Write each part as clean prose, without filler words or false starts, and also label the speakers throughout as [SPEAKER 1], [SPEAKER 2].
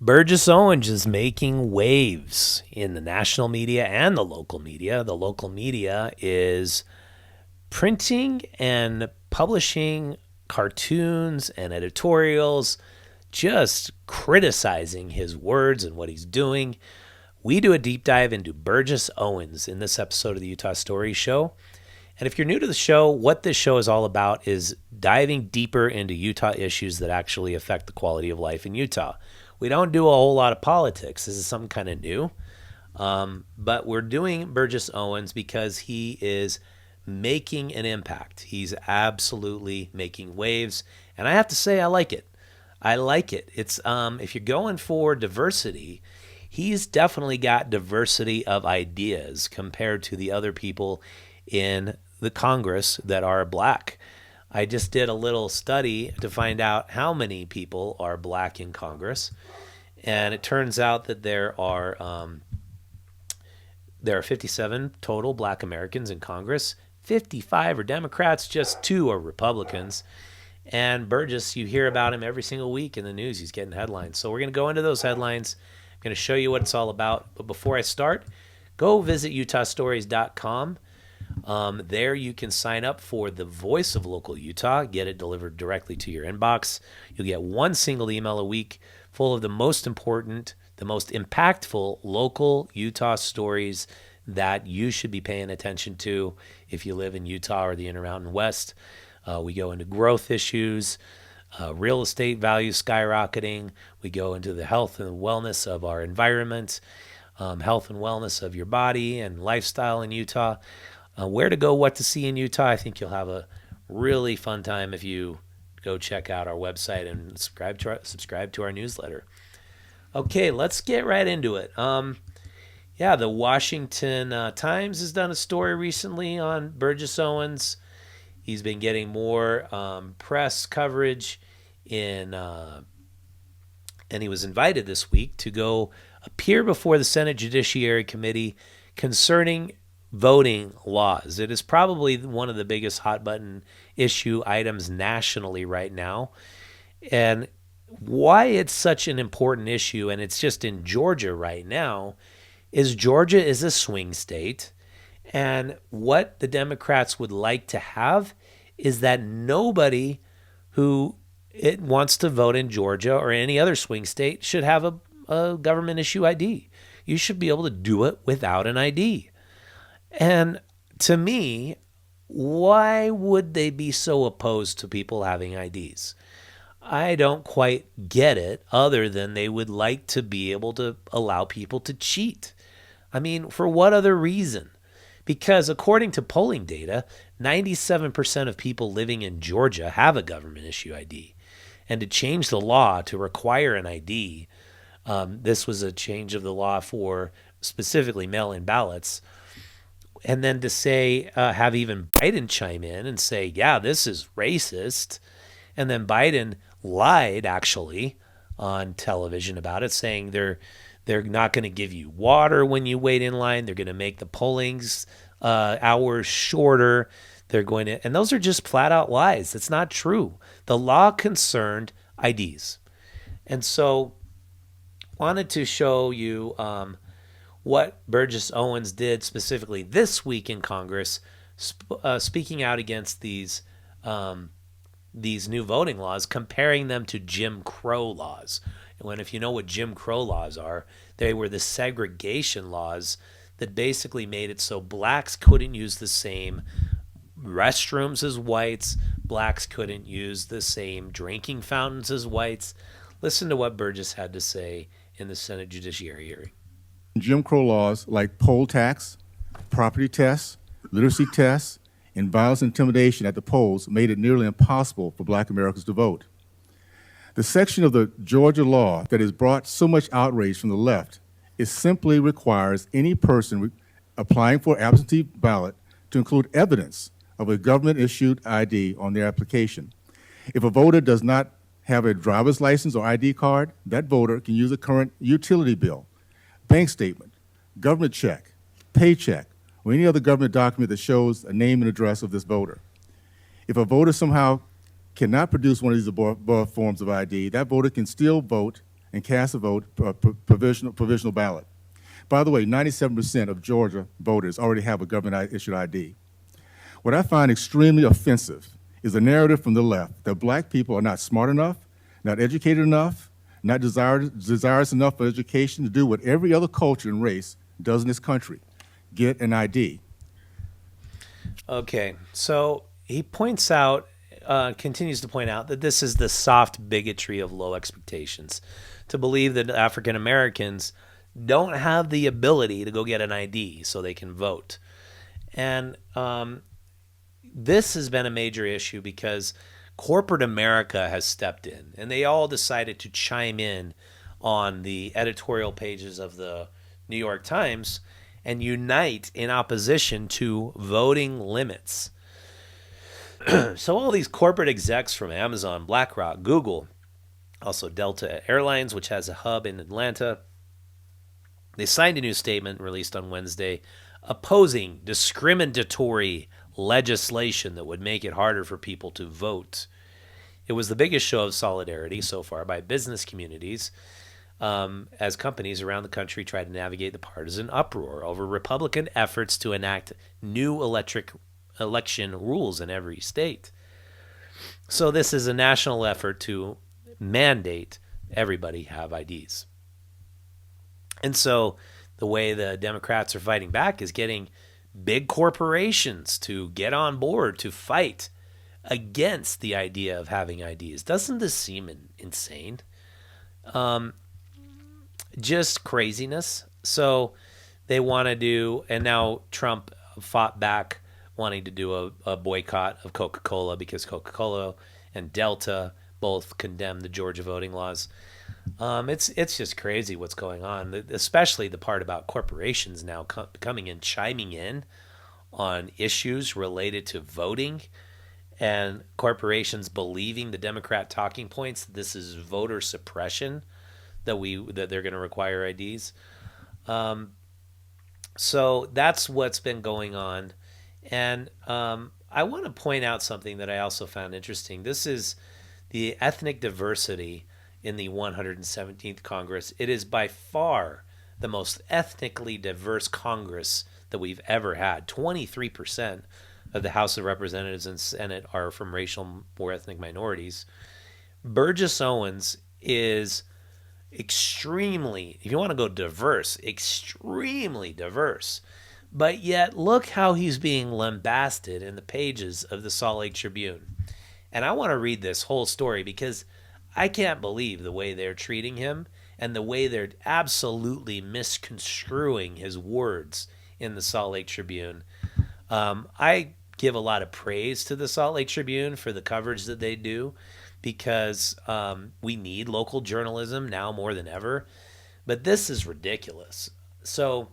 [SPEAKER 1] Burgess Owens is making waves in the national media and the local media. The local media is printing and publishing cartoons and editorials, just criticizing his words and what he's doing. We do a deep dive into Burgess Owens in this episode of the Utah Story Show. And if you're new to the show, what this show is all about is diving deeper into Utah issues that actually affect the quality of life in Utah. We don't do a whole lot of politics. This is something kind of new. But we're doing Burgess Owens because he is making an impact. He's absolutely making waves. And I have to say, I like it. I like it. It's if you're going for diversity, he's definitely got diversity of ideas compared to the other people in the Congress that are black. I just did a little study to find out how many people are black in Congress, and it turns out that there are 57 total black Americans in Congress. 55 are Democrats, just 2 are Republicans. And Burgess, you hear about him every single week in the news. He's getting headlines. So we're going to go into those headlines. I'm going to show you what it's all about. But before I start, go visit utahstories.com. There you can sign up for the Voice of Local Utah, get it delivered directly to your inbox. You'll get one single email a week full of the most important, the most impactful local Utah stories that you should be paying attention to if you live in Utah or the Intermountain West. We go into growth issues, real estate values skyrocketing. We go into the health and wellness of our environment, health and wellness of your body and lifestyle in Utah. Where to go, what to see in Utah. I think you'll have a really fun time if you go check out our website and subscribe to our newsletter. Okay, let's get right into it. The Washington Times has done a story recently on Burgess Owens. He's been getting more press coverage and he was invited this week to go appear before the Senate Judiciary Committee concerning voting laws. It is probably one of the biggest hot button issue items nationally right now. And why it's such an important issue, and it's just in Georgia right now, is Georgia is a swing state. And what the Democrats would like to have is that nobody who it wants to vote in Georgia or any other swing state should have a government issue ID. You should be able to do it without an ID. And to me, why would they be so opposed to people having IDs? I don't quite get it, other than they would like to be able to allow people to cheat. I mean, for what other reason? Because according to polling data, 97% of people living in Georgia have a government issue ID. And to change the law to require an ID, this was a change of the law for specifically mail-in ballots. And then to say, have even Biden chime in and say, yeah, this is racist. And then Biden lied, actually, on television about it, saying they're not going to give you water when you wait in line. They're going to make the polling's hours shorter. They're going to, and those are just flat out lies. It's not true. The law concerned IDs. And so wanted to show you what Burgess Owens did specifically this week in Congress, speaking out against these new voting laws, comparing them to Jim Crow laws. And if you know what Jim Crow laws are, they were the segregation laws that basically made it so blacks couldn't use the same restrooms as whites, blacks couldn't use the same drinking fountains as whites. Listen to what Burgess had to say in the Senate Judiciary hearing.
[SPEAKER 2] Jim Crow laws like poll tax, property tests, literacy tests, and violence and intimidation at the polls made it nearly impossible for black Americans to vote. The section of the Georgia law that has brought so much outrage from the left simply requires any person applying for absentee ballot to include evidence of a government-issued ID on their application. If a voter does not have a driver's license or ID card, that voter can use a current utility bill, bank statement, government check, paycheck, or any other government document that shows a name and address of this voter. If a voter somehow cannot produce one of these above forms of ID, that voter can still vote and cast a vote provisional ballot. By the way, 97% of Georgia voters already have a government-issued ID. What I find extremely offensive is the narrative from the left that black people are not smart enough, not educated enough, not desirous enough for education to do what every other culture and race does in this country, get an ID.
[SPEAKER 1] Okay, so he points out, continues to point out that this is the soft bigotry of low expectations, to believe that African Americans don't have the ability to go get an ID so they can vote. And this has been a major issue because corporate America has stepped in, and they all decided to chime in on the editorial pages of the New York Times and unite in opposition to voting limits. So all these corporate execs from Amazon, BlackRock, Google, also Delta Airlines, which has a hub in Atlanta, they signed a new statement released on Wednesday opposing discriminatory legislation that would make it harder for people to vote. It was the biggest show of solidarity so far by business communities as companies around the country try to navigate the partisan uproar over Republican efforts to enact new election rules in every state. So this is a national effort to mandate everybody have IDs. And so the way the Democrats are fighting back is getting big corporations to get on board to fight against the idea of having IDs. Doesn't this seem insane? Just craziness. So they want to do, and now Trump fought back wanting to do a boycott of Coca-Cola because Coca-Cola and Delta both condemned the Georgia voting laws. It's just crazy what's going on, especially the part about corporations now coming in, chiming in on issues related to voting, and corporations believing the Democrat talking points that this is voter suppression, that they're going to require IDs. So that's what's been going on. And I want to point out something that I also found interesting. This is the ethnic diversity in the 117th Congress. It is by far the most ethnically diverse Congress that we've ever had. 23% of the House of Representatives and Senate are from racial or ethnic minorities. Burgess Owens is extremely, if you want to go diverse, extremely diverse. But yet, look how he's being lambasted in the pages of the Salt Lake Tribune. And I want to read this whole story because I can't believe the way they're treating him and the way they're absolutely misconstruing his words in the Salt Lake Tribune. I give a lot of praise to the Salt Lake Tribune for the coverage that they do because we need local journalism now more than ever. But this is ridiculous. So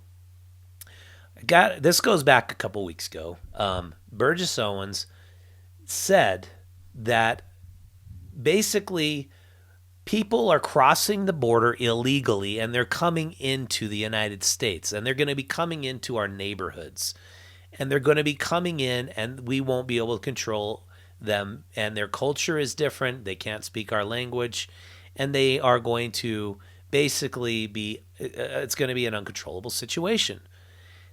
[SPEAKER 1] this goes back a couple weeks ago. Burgess Owens said that basically people are crossing the border illegally and they're coming into the United States and they're going to be coming into our neighborhoods and they're going to be coming in and we won't be able to control them, and their culture is different. They can't speak our language and they are going to basically be, it's going to be an uncontrollable situation.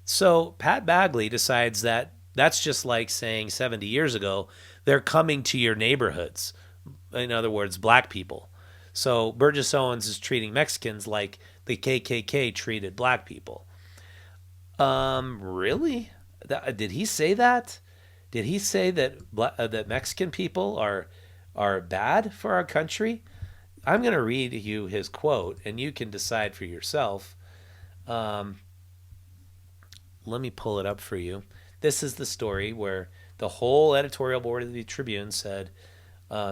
[SPEAKER 1] So Pat Bagley decides that that's just like saying 70 years ago, they're coming to your neighborhoods. In other words, black people. So Burgess Owens is treating Mexicans like the KKK treated black people. Really? Did he say that? Did he say that that Mexican people are bad for our country? I'm going to read you his quote, and you can decide for yourself. Let me pull it up for you. This is the story where the whole editorial board of the Tribune said,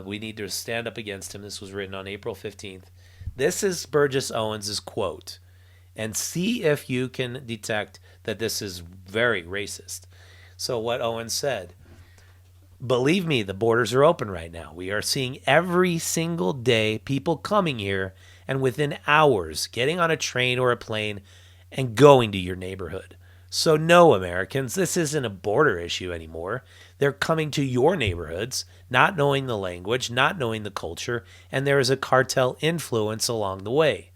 [SPEAKER 1] we need to stand up against him. This was written on April 15th. This is Burgess Owens' quote. And see if you can detect that this is very racist. So what Owens said, believe me, the borders are open right now. We are seeing every single day people coming here and within hours getting on a train or a plane and going to your neighborhood. So no, Americans, this isn't a border issue anymore. They're coming to your neighborhoods, not knowing the language, not knowing the culture, and there is a cartel influence along the way.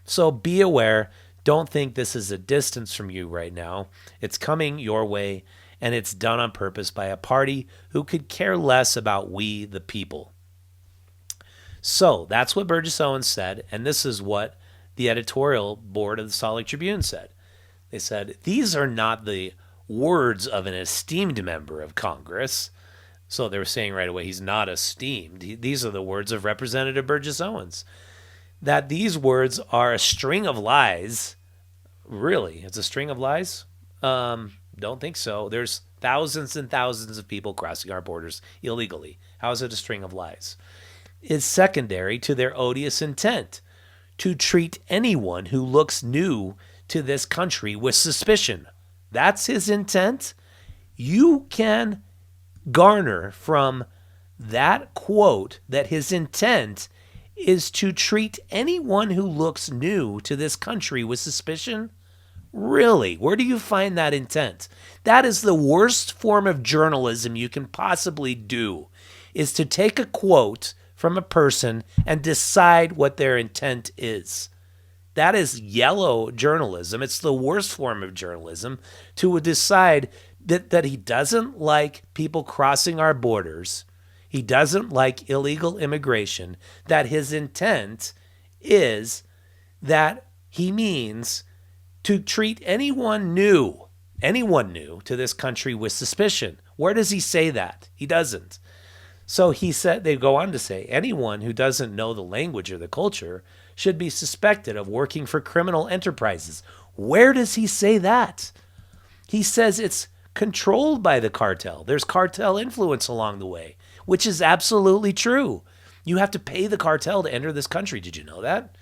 [SPEAKER 1] So be aware. Don't think this is a distance from you right now. It's coming your way, and it's done on purpose by a party who could care less about we, the people. So that's what Burgess Owens said, and this is what the editorial board of the Salt Lake Tribune said. They said, these are not the words of an esteemed member of Congress. So they were saying right away, he's not esteemed. These are the words of Representative Burgess Owens. That these words are a string of lies. Really? It's a string of lies? Don't think so. There's thousands and thousands of people crossing our borders illegally. How is it a string of lies? It's secondary to their odious intent to treat anyone who looks new to this country with suspicion. That's his intent. You can garner from that quote that his intent is to treat anyone who looks new to this country with suspicion? Really? Where do you find that intent? That is the worst form of journalism you can possibly do, is to take a quote from a person and decide what their intent is. That is yellow journalism. It's the worst form of journalism, to decide that he doesn't like people crossing our borders. He doesn't like illegal immigration, that his intent is that he means to treat anyone new to this country with suspicion. Where does he say that? He doesn't. So he said, they go on to say, anyone who doesn't know the language or the culture should be suspected of working for criminal enterprises. Where does he say that? He says it's controlled by the cartel. There's cartel influence along the way, which is absolutely true. You have to pay the cartel to enter this country. Did you know that?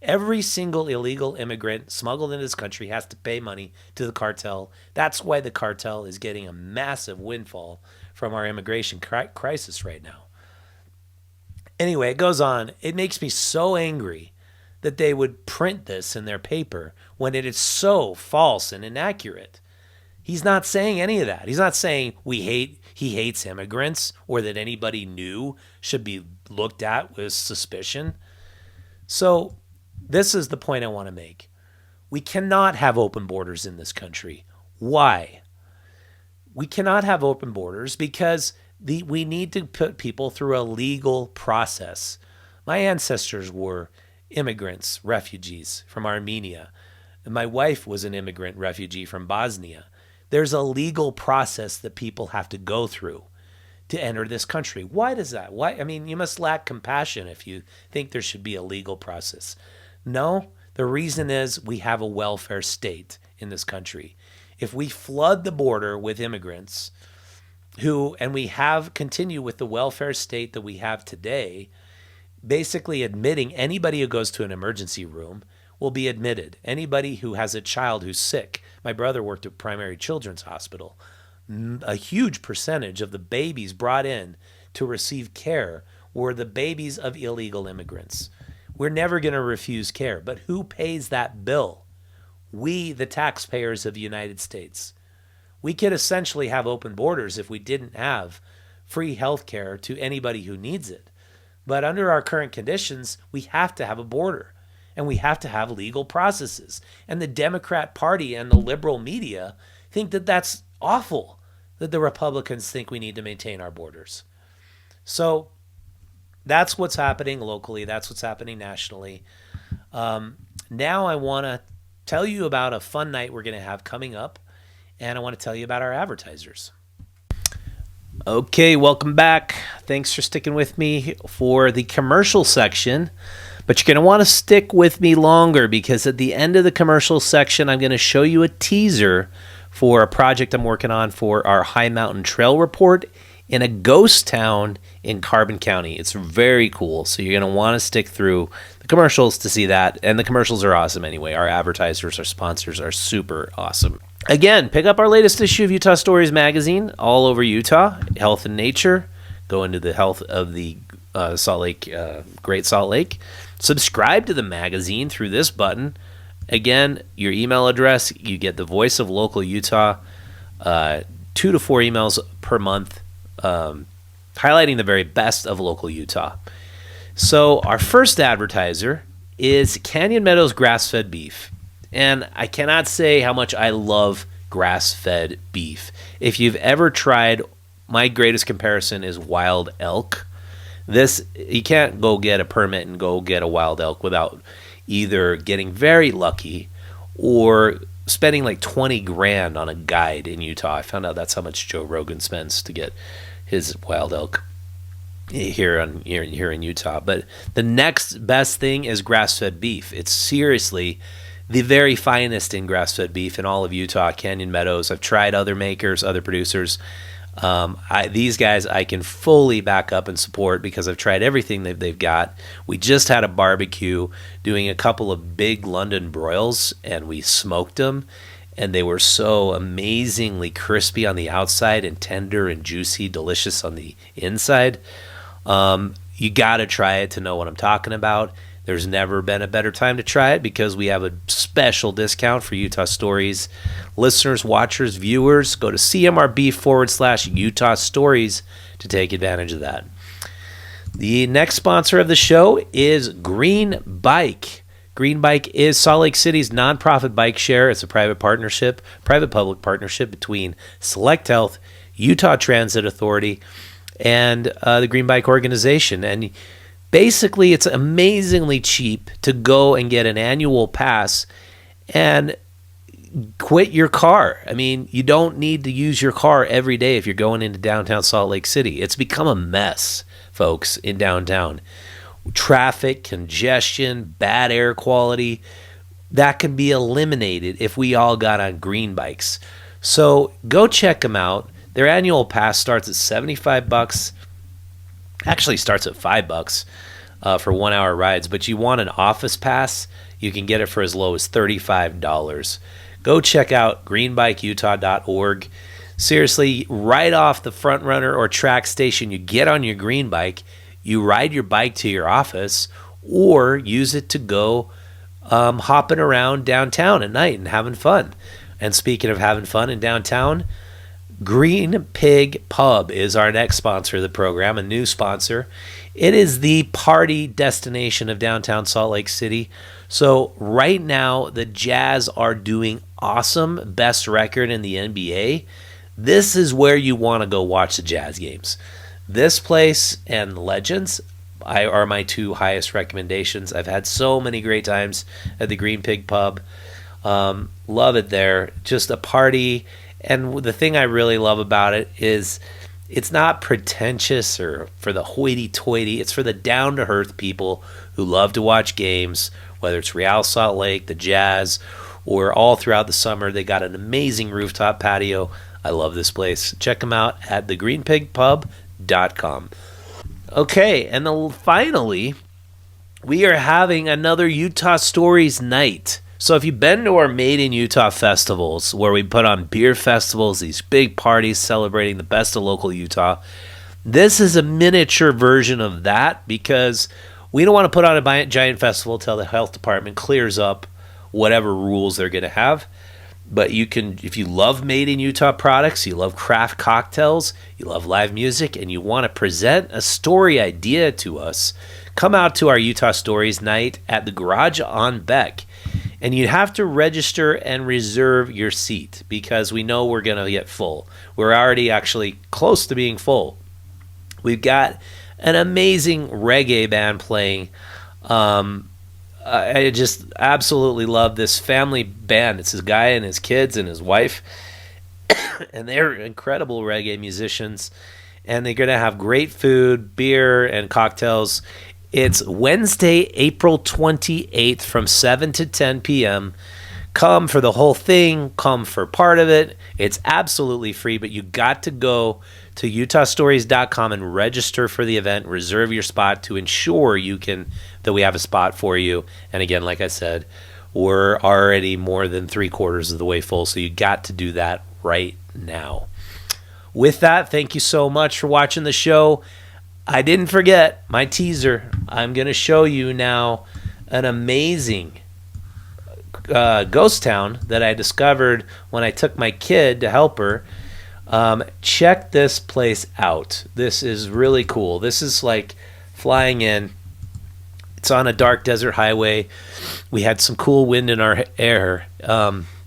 [SPEAKER 1] Every single illegal immigrant smuggled into this country has to pay money to the cartel. That's why the cartel is getting a massive windfall from our immigration crisis right now. Anyway, it goes on. It makes me so angry that they would print this in their paper when it is so false and inaccurate. He's not saying any of that. He's not saying he hates immigrants, or that anybody new should be looked at with suspicion. So this is the point I want to make. We cannot have open borders in this country. Why? We cannot have open borders because we need to put people through a legal process. My ancestors were immigrants, refugees from Armenia. And my wife was an immigrant refugee from Bosnia. There's a legal process that people have to go through to enter this country. Why does that? Why? I mean, you must lack compassion if you think there should be a legal process. No, the reason is we have a welfare state in this country. If we flood the border with immigrants and we continue with the welfare state that we have today, basically admitting anybody who goes to an emergency room will be admitted. Anybody who has a child who's sick. My brother worked at Primary Children's Hospital. A huge percentage of the babies brought in to receive care were the babies of illegal immigrants. We're never going to refuse care, but who pays that bill? We, the taxpayers of the United States. We could essentially have open borders if we didn't have free health care to anybody who needs it. But under our current conditions, we have to have a border, and we have to have legal processes. And the Democrat Party and the liberal media think that that's awful, that the Republicans think we need to maintain our borders. So that's what's happening locally. That's what's happening nationally. Now I want to tell you about a fun night we're going to have coming up, and I want to tell you about our advertisers. Okay, welcome back. Thanks for sticking with me for the commercial section, but you're going to want to stick with me longer because at the end of the commercial section, I'm going to show you a teaser for a project I'm working on for our High Mountain Trail report in a ghost town in Carbon County. It's very cool, so you're going to want to stick through the commercials to see that, and the commercials are awesome anyway. Our advertisers, our sponsors are super awesome. Again, pick up our latest issue of Utah Stories magazine, all over Utah, health and nature, go into the health of the Salt Lake, Great Salt Lake. Subscribe to the magazine through this button. Again, your email address, you get the Voice of Local Utah, 2 to 4 emails per month highlighting the very best of local Utah. So our first advertiser is Canyon Meadows grass-fed beef. And I cannot say how much I love grass-fed beef. If you've ever tried, my greatest comparison is wild elk. You can't go get a permit and go get a wild elk without either getting very lucky or spending like 20 grand on a guide in Utah. I found out that's how much Joe Rogan spends to get his wild elk here in Utah. But the next best thing is grass-fed beef. It's seriously the very finest in grass-fed beef in all of Utah. Canyon Meadows. I've tried other makers, other producers. These guys I can fully back up and support because I've tried everything that they've got. We just had a barbecue doing a couple of big London broils, and we smoked them, and they were so amazingly crispy on the outside and tender and juicy, delicious on the inside. You got to try it to know what I'm talking about. There's never been a better time to try it because we have a special discount for Utah Stories listeners, watchers, viewers. Go to CMRB/Utah Stories to take advantage of that. The next sponsor of the show is Green Bike. Green Bike is Salt Lake City's nonprofit bike share. It's a private-public partnership between Select Health, Utah Transit Authority, and the Green Bike organization. And basically, it's amazingly cheap to go and get an annual pass and quit your car. I mean, you don't need to use your car every day if you're going into downtown Salt Lake City. It's become a mess, folks, in downtown. Traffic, congestion, bad air quality, that can be eliminated if we all got on green bikes. So go check them out. Their annual pass starts at $75. Actually starts at $5 for 1 hour rides, but you want an office pass, you can get it for as low as $35. Go check out greenbikeutah.org. Seriously, right off the front runner or track station, you get on your green bike, you ride your bike to your office, or use it to go hopping around downtown at night and having fun. And speaking of having fun in downtown, Green Pig Pub is our next sponsor of the program, a new sponsor. It is the party destination of downtown Salt Lake City. So right now, the Jazz are doing awesome, best record in the NBA. This is where you want to go watch the Jazz games. This place and Legends are my two highest recommendations. I've had so many great times at the Green Pig Pub. Love it there. Just a party. And the thing I really love about it is it's not pretentious or for the hoity-toity. It's for the down-to-earth people who love to watch games, whether it's Real Salt Lake, the Jazz, or all throughout the summer. They got an amazing rooftop patio. I love this place. Check them out at thegreenpigpub.com. Okay, and then finally, we are having another Utah Stories night. So if you've been to our Made in Utah festivals, where we put on beer festivals, these big parties celebrating the best of local Utah, this is a miniature version of that because we don't want to put on a giant festival till the health department clears up whatever rules they're going to have. But you can, if you love Made in Utah products, you love craft cocktails, you love live music, and you want to present a story idea to us, come out to our Utah Stories night at the Garage on Beck. And you have to register and reserve your seat because we know we're going to get full. We're already actually close to being full. We've got an amazing reggae band playing. I just absolutely love this family band. It's this guy and his kids and his wife. And they're incredible reggae musicians. And they're going to have great food, beer, and cocktails. It's Wednesday, April 28th from 7 to 10 p.m. Come for the whole thing. Come for part of it. It's absolutely free, but you got to go to utahstories.com and register for the event. Reserve your spot to ensure that we have a spot for you. And again, like I said, we're already more than 3/4 of the way full, so you got to do that right now. With that, thank you so much for watching the show. I didn't forget my teaser. I'm going to show you now an amazing ghost town that I discovered when I took my kid to help her. Check this place out. This is really cool. This is like flying in. It's on a dark desert highway. We had some cool wind in our air.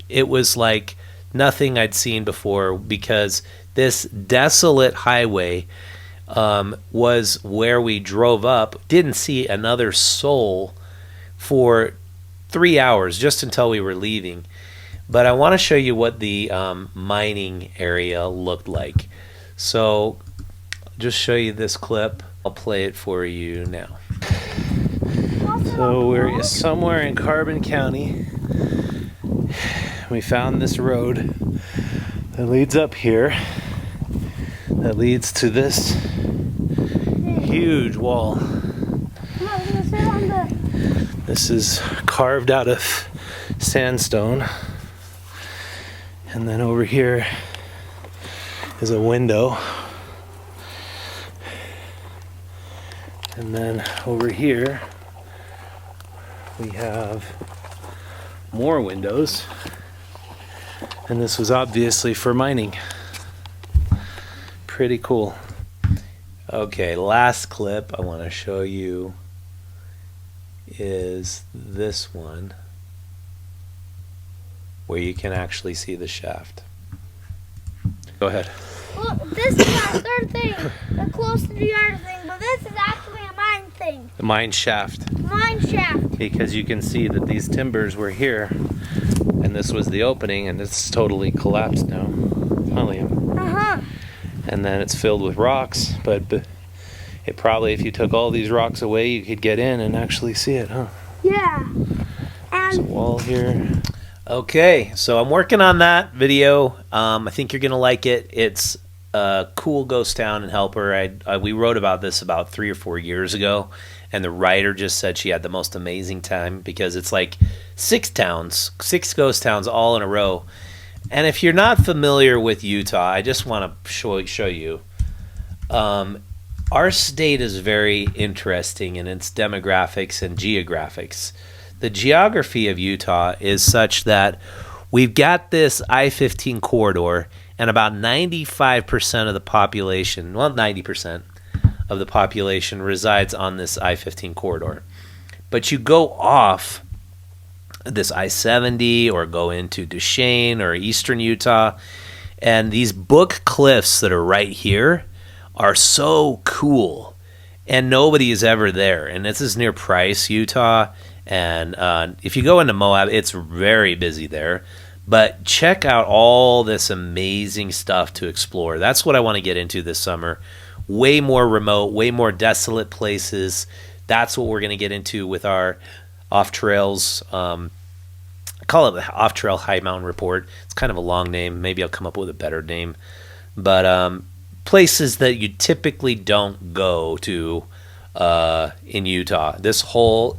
[SPEAKER 1] It was like nothing I'd seen before, because this desolate highway was where we drove up. Didn't see another soul for 3 hours, just until we were leaving. But I want to show you what the mining area looked like. So just show you this clip. I'll play it for you now. So we're somewhere in Carbon County. We found this road that leads up here, that leads to this huge wall. This is carved out of sandstone. And then over here is a window. And then over here we have more windows. And this was obviously for mining. Pretty cool. Okay, last clip I want to show you is this one, where you can actually see the shaft. Go ahead.
[SPEAKER 3] Well, this is our third thing. The close to the yard thing, but this is actually a mine thing.
[SPEAKER 1] The mine shaft.
[SPEAKER 3] Mine shaft.
[SPEAKER 1] Because you can see that these timbers were here, and this was the opening, and it's totally collapsed now.
[SPEAKER 3] Uh-huh.
[SPEAKER 1] And then it's filled with rocks, but it probably, if you took all these rocks away, you could get in and actually see it, huh?
[SPEAKER 3] Yeah.
[SPEAKER 1] There's a
[SPEAKER 3] And
[SPEAKER 1] wall here. Okay, so I'm working on that video. I think you're gonna like it. It's a cool ghost town in Helper. We wrote about this about 3 or 4 years ago, and the writer just said she had the most amazing time, because it's like 6 ghost towns all in a row. And if you're not familiar with Utah, I just want to show you. Our state is very interesting in its demographics and geographics. The geography of Utah is such that we've got this I-15 corridor, and about 95% of the population, well, 90% of the population resides on this I-15 corridor. But you go off this I-70 or go into Duchesne or eastern Utah, and these Book Cliffs that are right here are so cool, and nobody is ever there. And this is near Price, Utah, and if you go into Moab, it's very busy there. But check out all this amazing stuff to explore. That's what I want to get into this summer. Way more remote, way more desolate places. That's what we're going to get into with our off-trails. I call it the Off-Trail High Mountain Report. It's kind of a long name. Maybe I'll come up with a better name. But places that you typically don't go to in Utah. This whole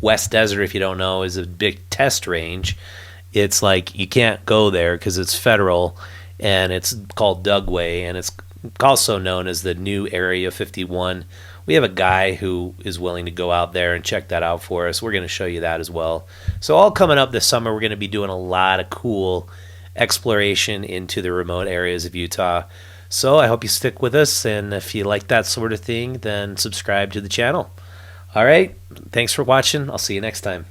[SPEAKER 1] West Desert, if you don't know, is a big test range. It's like you can't go there because it's federal, and it's called Dugway, and it's also known as the new Area 51. We have a guy who is willing to go out there and check that out for us. We're going to show you that as well. So all coming up this summer, we're going to be doing a lot of cool exploration into the remote areas of Utah. So I hope you stick with us, and if you like that sort of thing, then subscribe to the channel. All right, thanks for watching. I'll see you next time.